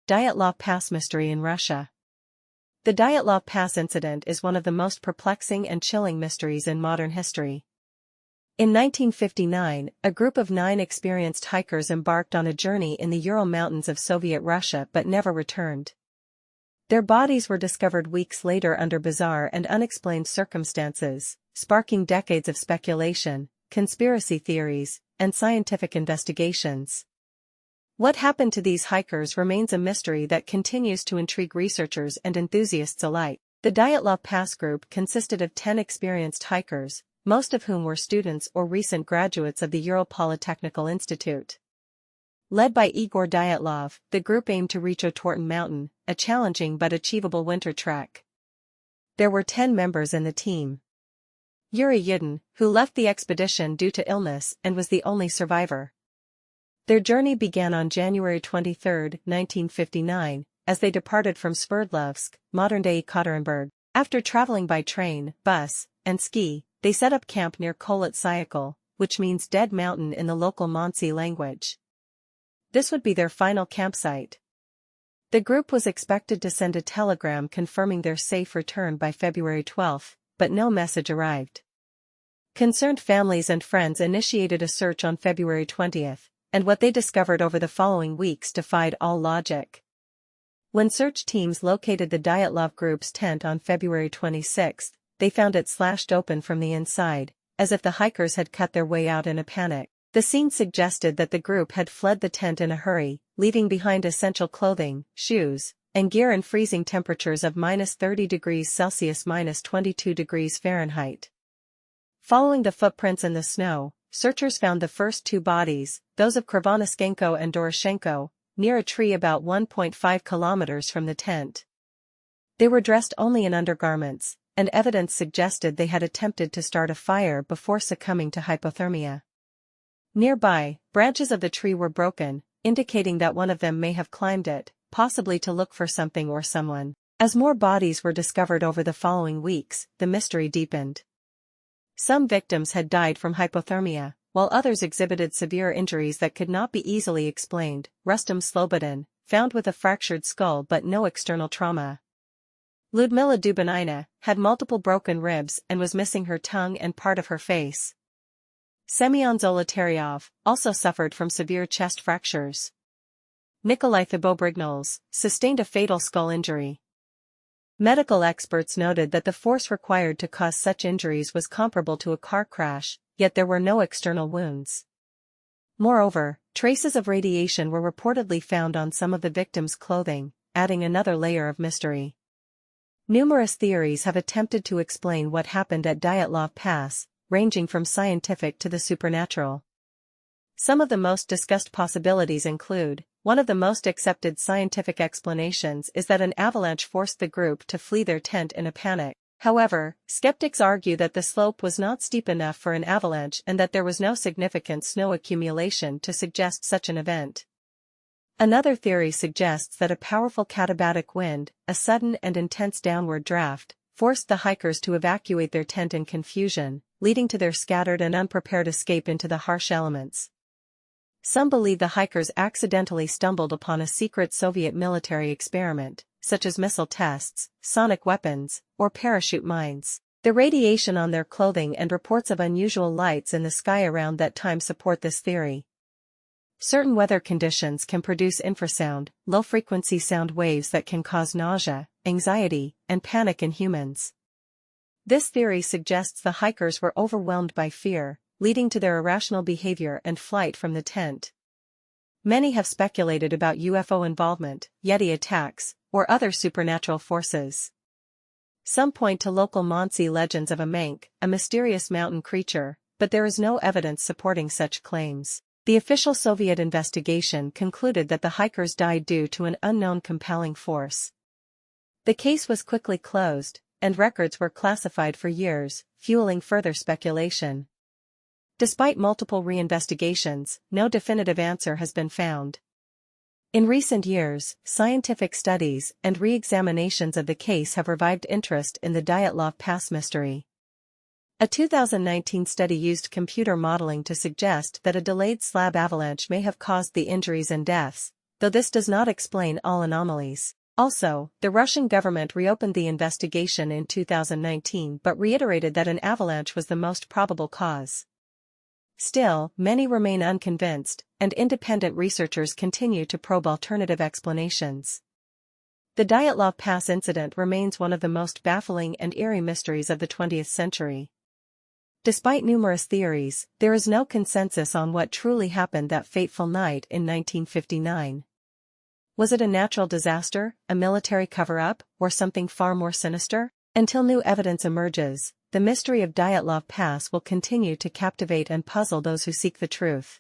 Dyatlov Pass mystery in Russia. The Dyatlov Pass incident is one of the most perplexing and chilling mysteries in modern history. In 1959, a group of 9 experienced hikers embarked on a journey in the Ural Mountains of Soviet Russia but never returned. Their bodies were discovered weeks later under bizarre and unexplained circumstances, sparking decades of speculation, conspiracy theories, and scientific investigations. What happened to these hikers remains a mystery that continues to intrigue researchers and enthusiasts alike. The Dyatlov Pass group consisted of 10 experienced hikers, most of whom were students or recent graduates of the Ural Polytechnical Institute. Led by Igor Dyatlov, the group aimed to reach Otorten Mountain, a challenging but achievable winter trek. There were 10 members in the team. Yuri Yudin, who left the expedition due to illness and was the only survivor. Their journey began on January 23, 1959, as they departed from Sverdlovsk, modern-day Ekaterinburg. After traveling by train, bus, and ski, they set up camp near Kholat Syakhl, which means Dead Mountain in the local Mansi language. This would be their final campsite. The group was expected to send a telegram confirming their safe return by February 12, but no message arrived. Concerned families and friends initiated a search on February 20, and what they discovered over the following weeks defied all logic. When search teams located the Dyatlov group's tent on February 26, they found it slashed open from the inside, as if the hikers had cut their way out in a panic. The scene suggested that the group had fled the tent in a hurry, leaving behind essential clothing, shoes, and gear in freezing temperatures of -30°C -22°F. Following the footprints in the snow, searchers found the first 2 bodies, those of Krivonischenko and Doroshenko, near a tree about 1.5 kilometers from the tent. They were dressed only in undergarments, and evidence suggested they had attempted to start a fire before succumbing to hypothermia. Nearby, branches of the tree were broken, indicating that one of them may have climbed it, possibly to look for something or someone. As more bodies were discovered over the following weeks, the mystery deepened. Some victims had died from hypothermia, while others exhibited severe injuries that could not be easily explained. Rustam Slobodin, found with a fractured skull but no external trauma. Ludmila Dubinina had multiple broken ribs and was missing her tongue and part of her face. Semyon Zolotaryov also suffered from severe chest fractures. Nikolai Thibault-Brignoles sustained a fatal skull injury. Medical experts noted that the force required to cause such injuries was comparable to a car crash, yet there were no external wounds. Moreover, traces of radiation were reportedly found on some of the victims' clothing, adding another layer of mystery. Numerous theories have attempted to explain what happened at Dyatlov Pass, ranging from scientific to the supernatural. Some of the most discussed possibilities include: one of the most accepted scientific explanations is that an avalanche forced the group to flee their tent in a panic. However, skeptics argue that the slope was not steep enough for an avalanche and that there was no significant snow accumulation to suggest such an event. Another theory suggests that a powerful katabatic wind, a sudden and intense downward draft, forced the hikers to evacuate their tent in confusion, leading to their scattered and unprepared escape into the harsh elements. Some believe the hikers accidentally stumbled upon a secret Soviet military experiment, such as missile tests, sonic weapons, or parachute mines. The radiation on their clothing and reports of unusual lights in the sky around that time support this theory. Certain weather conditions can produce infrasound, low-frequency sound waves that can cause nausea, anxiety, and panic in humans. This theory suggests the hikers were overwhelmed by fear, leading to their irrational behavior and flight from the tent. Many have speculated about UFO involvement, Yeti attacks, or other supernatural forces. Some point to local Mansi legends of a Mank, a mysterious mountain creature, but there is no evidence supporting such claims. The official Soviet investigation concluded that the hikers died due to an unknown compelling force. The case was quickly closed, and records were classified for years, fueling further speculation. Despite multiple reinvestigations, no definitive answer has been found. In recent years, scientific studies and re-examinations of the case have revived interest in the Dyatlov Pass mystery. A 2019 study used computer modeling to suggest that a delayed slab avalanche may have caused the injuries and deaths, though this does not explain all anomalies. Also, the Russian government reopened the investigation in 2019 but reiterated that an avalanche was the most probable cause. Still, many remain unconvinced, and independent researchers continue to probe alternative explanations. The Dyatlov Pass incident remains one of the most baffling and eerie mysteries of the 20th century. Despite numerous theories, there is no consensus on what truly happened that fateful night in 1959. Was it a natural disaster, a military cover-up, or something far more sinister? Until new evidence emerges, the mystery of Dyatlov Pass will continue to captivate and puzzle those who seek the truth.